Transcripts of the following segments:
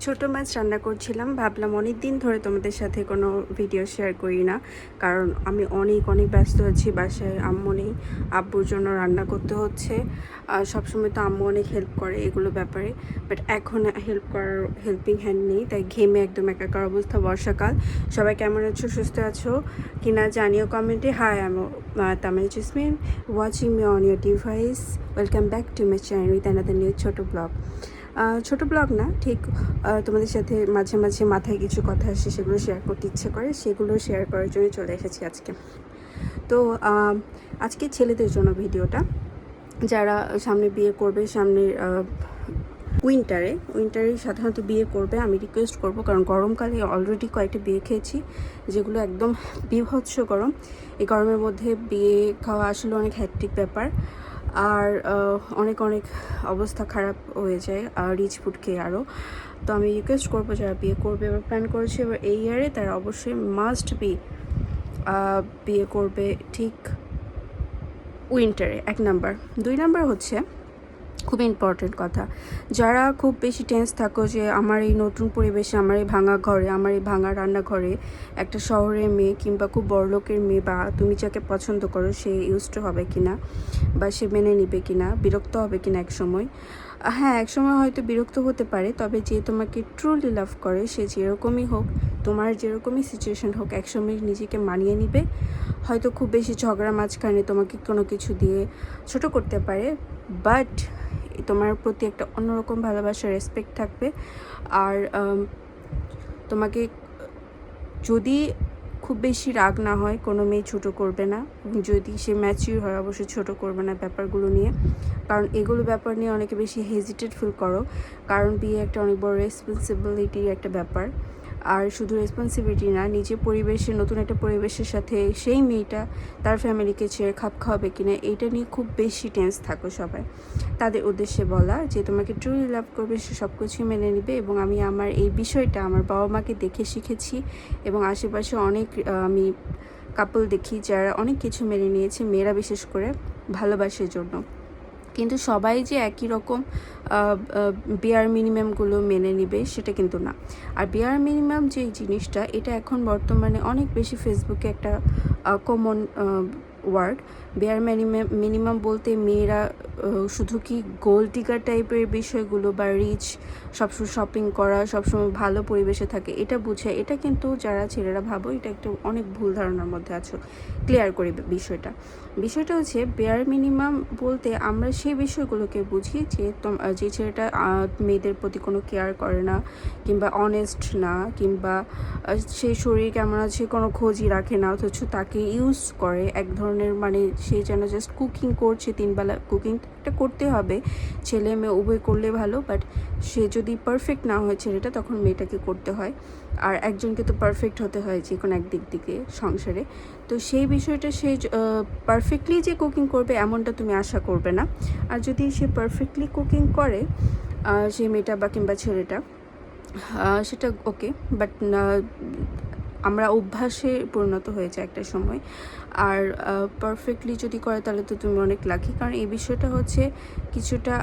ছোট মাছ রান্না করছিলাম, ভাবলাম অনেক দিন ধরে তোমাদের সাথে কোনো ভিডিও শেয়ার করি না, কারণ আমি অনেক ব্যস্ত আছি। বাসায় আম্মু নেই, আব্বুর জন্য রান্না করতে হচ্ছে। সবসময় তো আম্মু অনেক হেল্প করে এগুলো ব্যাপারে, বাট এখন হেল্পিং হ্যান্ড নেই, তাই ঘেমে একদম একাকার অবস্থা। বর্ষাকাল, সবাই কেমন আছো, সুস্থ আছো কিনা জানিও কমেন্টে। হাই, আমি Tamil jasmine, watching me on your device. Welcome back to my channel with another new ছোট ব্লগ। ছোট ব্লগ না ঠিক, তোমাদের সাথে মাঝে মাঝে মাথায় কিছু কথা আসে, সেগুলো শেয়ার করতে ইচ্ছে করে, সেগুলো শেয়ার করার জন্য চলে এসেছি আজকে। তো আজকে ছেলেদের জন্য ভিডিওটা, যারা সামনে বিয়ে করবে, সামনের উইন্টারে সাধারণত বিয়ে করবে, আমি রিকোয়েস্ট করব, কারণ গরমকালে অলরেডি কয়েকটা বিয়ে খেয়েছি যেগুলো একদম বীভৎস গরম। এই গরমের মধ্যে বিয়ে খাওয়া আসলে অনেক হ্যাট্রিক ব্যাপার, আর অনেক অবস্থা খারাপ হয়ে যায় আর রিচ ফুড খেয়ে আরও। তো আমি রিকোয়েস্ট করবো যারা বিয়ে করবে বা প্ল্যান করেছে এবার এই ইয়ারে, তারা অবশ্যই মাস্ট বি বিয়ে করবে ঠিক উইন্টারে। 1 নাম্বার। 2 নাম্বার হচ্ছে খুব ইম্পর্টেন্ট কথা, যারা খুব বেশি টেন্স থাকো যে আমার এই নতুন পরিবেশে, আমার এই ভাঙা ঘরে, আমার এই ভাঙা রান্নাঘরে একটা শহরের মেয়ে কিংবা খুব বড়লোকের মেয়ে, বা তুমি যাকে পছন্দ করো সে ইউজড হবে কিনা, বা সে মেনে নিবে কিনা, বিরক্ত হবে কিনা এক সময়। হ্যাঁ, এক সময় হয়তো বিরক্ত হতে পারে, তবে যে তোমাকে ট্রুলি লাভ করে, সে যেরকমই হোক, তোমার যেরকমই সিচুয়েশন হোক, একসময় নিজেকে মানিয়ে নিবে। হয়তো খুব বেশি ঝগড়া মাঝখানে তোমাকে কোনো কিছু দিয়ে ছোট করতে পারে, বাট তোমার প্রতি একটা অন্যরকম ভালোবাসা, রেসপেক্ট থাকবে। আর তোমাকে যদি খুব বেশি রাগ না হয়, কোনো মেয়ে ছোটো করবে না। যদি সে ম্যাচিউর হয়, অবশ্যই ছোটো করবে না ব্যাপারগুলো নিয়ে, কারণ এগুলো ব্যাপার নিয়ে অনেকে বেশি হেজিটেট ফিল করো, কারণ বিয়ে একটা অনেক বড় রেসপন্সিবিলিটির একটা ব্যাপার। আর শুধু রেসপন্সিবিলিটি না, নিজের পরিবেশে, নতুন একটা পরিবেশের সাথে সেই মেয়েটা তার ফ্যামিলিকে ছেড়ে খাপ খাওয়াবে কিনা, এইটা নিয়ে খুব বেশি টেন্স থাকো সবাই। তাদের উদ্দেশ্যে বলা যে তোমাকে ট্রুলি লাভ করবে, সে সব কিছুই মেনে নেবে। এবং আমি আমার এই বিষয়টা আমার বাবা মাকে দেখে শিখেছি, এবং আশেপাশে অনেক আমি কাপল দেখি যারা অনেক কিছু মেনে নিয়েছে, মেয়েরা বিশেষ করে ভালোবাসার জন্য। কিন্তু সবাই যে একই রকম বেয়ার মিনিমামগুলো মেনে নেবে সেটা কিন্তু না। আর বেয়ার মিনিমাম যে জিনিসটা, এটা এখন বর্তমানে অনেক বেশি ফেসবুকে একটা কমন ওয়ার্ড। বেয়ার মিনিমাম বলতে মেয়েরা শুধু কি গোল্ড ডিগার টাইপের বিষয়গুলো বা রিচ, সবসময় শপিং করা, সবসময় ভালো পরিবেশে থাকে, এটা বুঝে। এটা কিন্তু যারা ছেলেরা ভাবো, এটা একটা অনেক ভুল ধারণার মধ্যে আছো। ক্লিয়ার করি বিষয়টা হচ্ছে, বেয়ার মিনিমাম বলতে আমরা সেই বিষয়গুলোকে বুঝি যে ছেলেটা মেয়েদের প্রতি কোনো কেয়ার করে না, কিংবা অনেস্ট না, কিংবা সেই শরীর কেমন আছে কোনো খোঁজই রাখে না, অথচ তাকে ইউজ করে এক ধরনের, মানে সে যেন জাস্ট কুকিং করছে, 3 বেলা কুকিংটা করতে হবে, ছেলে মেয়ে উভয় করলে ভালো, বাট সে যদি পারফেক্ট না হয় ছেলেটা, তখন মেয়েটাকে করতে হয়। আর একজনকে তো পারফেক্ট হতে হয় যে কোনো একদিক থেকে সংসারে। তো সেই বিষয়টা, সে পারফেক্টলি যে কুকিং করবে এমনটা তুমি আশা করবে না। আর যদি সে পারফেক্টলি কুকিং করে, সেই মেয়েটা বা কিংবা ছেলেটা, সেটা ওকে, বাট আমরা অভ্যাসে পরিণত হয়ে যায় একটা সময়। আর পারফেক্টলি যদি করে, তাহলে তো তুমি অনেক লাকি, কারণ এই বিষয়টা হচ্ছে কিছুটা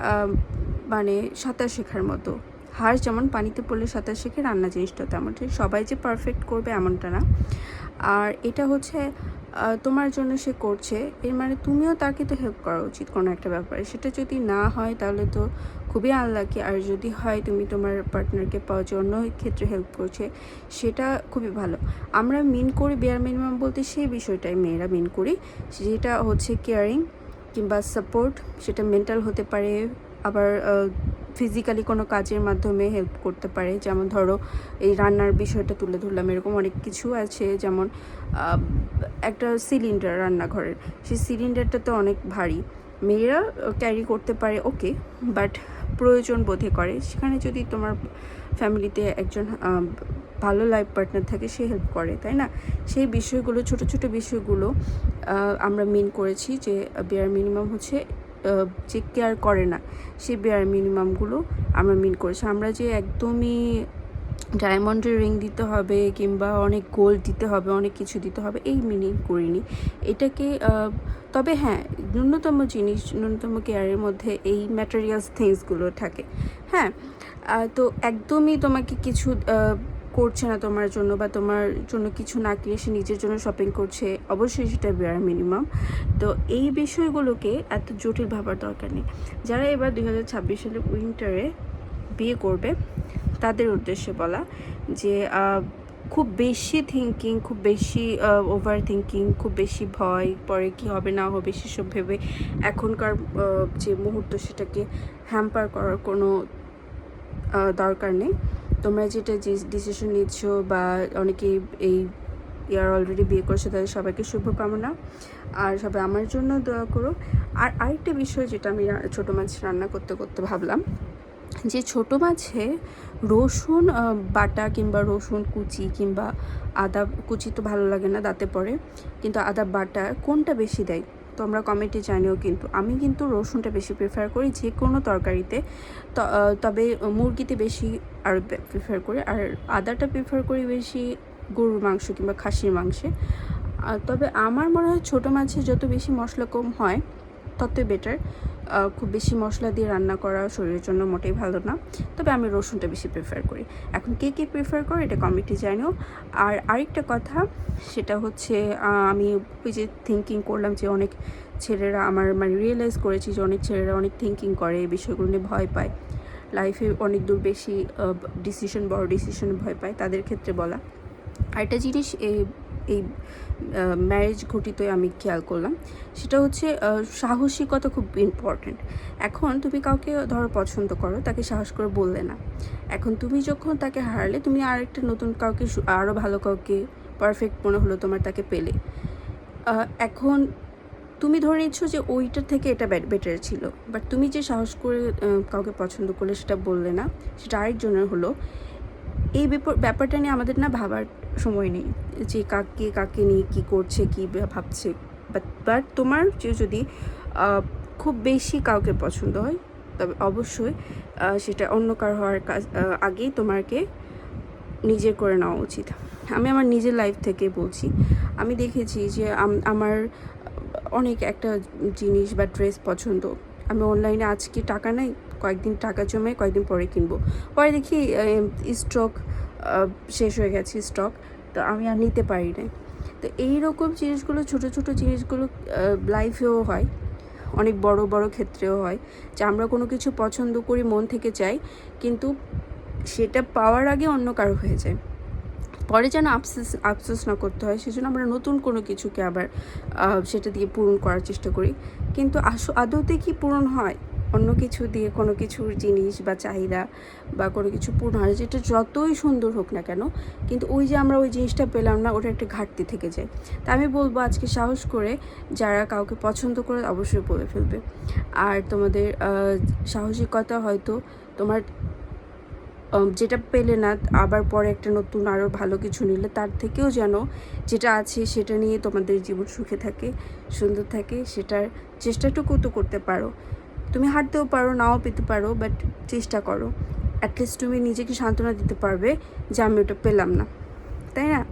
মানে সাঁতার শেখার মতো। হাঁস যেমন পানিতে পড়লে সাঁতার শেখে, রান্না জিনিসটা তেমন। সবাই যে পারফেক্ট করবে এমনটা না। আর এটা হচ্ছে তোমার জন্য সে করছে, এর মানে তুমিও তাকে তো হেল্প করা উচিত কোনো একটা ব্যাপারে। সেটা যদি না হয় তাহলে তো খুবই আনলাকি, আর যদি হয় তুমি তোমার পার্টনারকে পাওয়ার জন্য ক্ষেত্রে হেল্প করছে, সেটা খুবই ভালো। আমরা মিন করি বেয়ার মিনিমাম বলতে সেই বিষয়টাই মেয়েরা মিন করি, যেটা হচ্ছে কেয়ারিং কিংবা সাপোর্ট। সেটা মেন্টাল হতে পারে, আবার ফিজিক্যালি কোনো কাজের মাধ্যমে হেল্প করতে পারে। যেমন ধরো, এই রান্নার বিষয়টা তুলে ধরলাম, এরকম অনেক কিছু আছে। যেমন একটা সিলিন্ডার রান্নাঘরের, সেই সিলিন্ডারটা তো অনেক ভারী, মেয়েরা ক্যারি করতে পারে, ওকে, বাট প্রয়োজন বোধে করে। সেখানে যদি তোমার ফ্যামিলিতে একজন ভালো লাইফ পার্টনার থাকে, সে হেল্প করে, তাই না? সেই বিষয়গুলো, ছোট ছোট বিষয়গুলো আমরা মিন করেছি যে বেয়ার মিনিমাম হচ্ছে যে কেয়ার করে না, সেই বেয়ার মিনিমামগুলো আমরা মিন করেছি। আমরা যে একদমই ডায়মন্ডের রিং দিতে হবে, কিংবা অনেক গোল্ড দিতে হবে, অনেক কিছু দিতে হবে, এই মিনিং করিনি এটাকে। তবে হ্যাঁ, ন্যূনতম জিনিস, ন্যূনতম কেয়ারের মধ্যে এই ম্যাটেরিয়ালস থিংসগুলো থাকে। হ্যাঁ, তো একদমই তোমাকে কিছু করছে না তোমার জন্য, বা তোমার জন্য কিছু না কিনে সে নিজের জন্য শপিং করছে, অবশ্যই সেটা বেয়ার মিনিমাম। তো এই বিষয়গুলোকে এত জটিল ভাবার দরকার নেই। যারা এবার 2026 সালে উইন্টারে বিয়ে করবে তাদের উদ্দেশ্যে বলা যে খুব বেশি থিঙ্কিং, খুব বেশি ওভার থিঙ্কিং, খুব বেশি ভয় পরে কি হবে না হবে সেসব ভেবে এখনকার যে মুহূর্ত সেটাকে হ্যাম্পার করার কোনো দরকার নেই। তোমরা যেটা যে ডিসিশন নিচ্ছ, বা অনেকেই এই ইয়ার অলরেডি বিয়ে করছে, তাদের সবাইকে শুভকামনা, আর সবাই আমার জন্য দোয়া করো। আর আরেকটা বিষয় যেটা আমি ছোটো মাছ রান্না করতে করতে ভাবলাম, যে ছোটো মাছে রসুন বাটা কিংবা রসুন কুচি কিংবা আদা কুচি তো ভালো লাগে না, দাঁতে পড়ে, কিন্তু আদা বাটা কোনটা বেশি দেয় তোমরা কমেন্টে জানিও। কিন্তু আমি কিন্তু রসুনটা বেশি প্রেফার করি যে কোনো তরকারিতে, তবে মুরগিতে বেশি আর প্রেফার করি, আর আদাটা প্রেফার করি বেশি গরুর মাংস কিংবা খাসির মাংসে। তবে আমার মনে হয় ছোটো মাছে যত বেশি মশলা কম হয় ততই বেটার। খুব বেশি মশলা দিয়ে রান্না করা শরীরের জন্য মোটেই ভালো না, তবে আমি রসুনটা বেশি প্রেফার করি। এখন কে কে প্রেফার করে এটা কমেন্টে জানিও। আর আরেকটা কথা, সেটা হচ্ছে আমি ওই যে থিঙ্কিং করলাম যে অনেক ছেলেরা, আমার মানে রিয়েলাইজ করেছি যে অনেক ছেলেরা অনেক থিঙ্কিং করে, এই বিষয়গুলো নিয়ে ভয় পায়, লাইফে অনেক দূর বেশি বড় ডিসিশনে ভয় পায়, তাদের ক্ষেত্রে বলা আরেকটা জিনিস এই ম্যারেজ ঘটিতই আমি খেয়াল করলাম, সেটা হচ্ছে সাহসিকতা খুব ইম্পর্ট্যান্ট। এখন তুমি কাউকে ধরো পছন্দ করো, তাকে সাহস করে বললে না, এখন তুমি যখন তাকে হারালে, তুমি আরেকটা নতুন কাউকে, আরও ভালো কাউকে পারফেক্ট মনে হলো তোমার, তাকে পেলে, এখন তুমি ধরে নিচ্ছ যে ওইটার থেকে এটা বেটার ছিল, বাট তুমি যে সাহস করে কাউকে পছন্দ করলে সেটা বললে না, সেটা আরেকজনের হলো। এই ব্যাপারটা নিয়ে আমাদের না ভাবার সময় নেই যে কাকে নিয়ে কী করছে, কী ভাবছে। বাট তোমার যে যদি খুব বেশি কাউকে পছন্দ হয়, তবে অবশ্যই সেটা অন্য কারো হওয়ার আগেই তোমাকে নিজের করে নেওয়া উচিত। আমি আমার নিজের লাইফ থেকে বলছি, আমি দেখেছি যে আমার অনেক একটা জিনিস বা ড্রেস পছন্দ, আমি অনলাইনে আজকে টাকা নেই, কয়েকদিন টাকা জমে কয়েকদিন পরে কিনবো, পরে দেখি স্টক শেষ হয়ে গেছে স্টক, তো আমি আর নিতে পারি না। তো এইরকম জিনিসগুলো, ছোটো ছোটো জিনিসগুলো লাইফেও হয়, অনেক বড় বড় ক্ষেত্রেও হয়, যে আমরা কোনো কিছু পছন্দ করি, মন থেকে চাই, কিন্তু সেটা পাওয়ার আগে অন্য কারো হয়ে যায়, পরে যেন আফসোস না করতে হয়, সেজন্য আমরা নতুন কোনো কিছুকে আবার সেটা দিয়ে পূরণ করার চেষ্টা করি, কিন্তু আদৌতে কি পূরণ হয়? অন্য কিছু দিয়ে কোনো কিছুর জিনিস বা চাহিদা বা কোনো কিছু পূর্ণ হয়, যেটা যতই সুন্দর হোক না কেন, কিন্তু ওই যে আমরা ওই জিনিসটা পেলাম না, ওটা একটা ঘাটতি থেকে যায়। তা আমি বলবো আজকে সাহস করে যারা কাউকে পছন্দ করে অবশ্যই বলে ফেলবে। আর তোমাদের সাহসিকতা হয়তো তোমার যেটা পেলে না, আবার পরে একটা নতুন আরও ভালো কিছু নিলে তার থেকেও যেন যেটা আছে সেটা নিয়ে তোমাদের জীবন সুখে থাকে, সুন্দর থাকে, সেটার চেষ্টাটুকু তো করতে পারো। তুমি হারতেও পারো, নাও পেতে পারো, বাট চেষ্টা করো, অ্যাটলিস্ট তুমি নিজেকে সান্ত্বনা দিতে পারবে যে আমি ওটা পেলাম না, তাই না?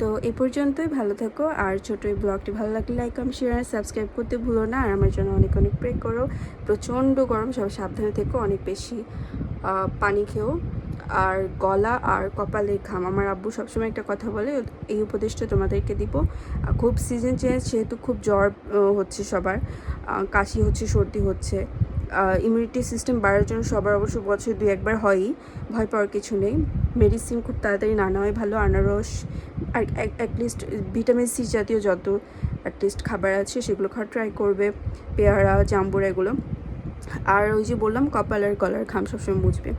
তো এই পর্যন্তই, ভালো থাকো। আর ছোটো এই ব্লগটি ভালো লাগলে লাইক, কমেন্ট, শেয়ার আর সাবস্ক্রাইব করতে ভুলো না। আর আমার জন্য অনেক অনেক প্রে করো। প্রচণ্ড গরম, সবাই সাবধানে থেকো, অনেক বেশি পানি খেও, আর গলা আর কপালে ঘাম, আমার আব্বু সবসময় একটা কথা বলে, এই উপদেশটা তোমাদেরকে দিব। খুব সিজন চেঞ্জ, সেহেতু খুব জ্বর হচ্ছে সবার, কাশি হচ্ছে, সর্দি হচ্ছে, ইমিউনিটি সিস্টেম বাড়ার জন্য সবার অবশ্য বছর 2-1বার হয়ই, ভয় পাওয়ার কিছু নেই। মেডিসিন খুব তাড়াতাড়ি না নেওয়াই ভালো, আনারস আর অ্যাটলিস্ট ভিটামিন সি জাতীয় যত অ্যাটলিস্ট খাবার আছে সেগুলো খাওয়া ট্রাই করবে, পেয়ারা, জাম্বুরা এগুলো। আর ওই যে বললাম, কপাল আর গলার ঘাম সবসময় মুছবে।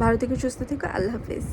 ভালো থেকে সুস্থ থেকে, আল্লাহ হাফেজ।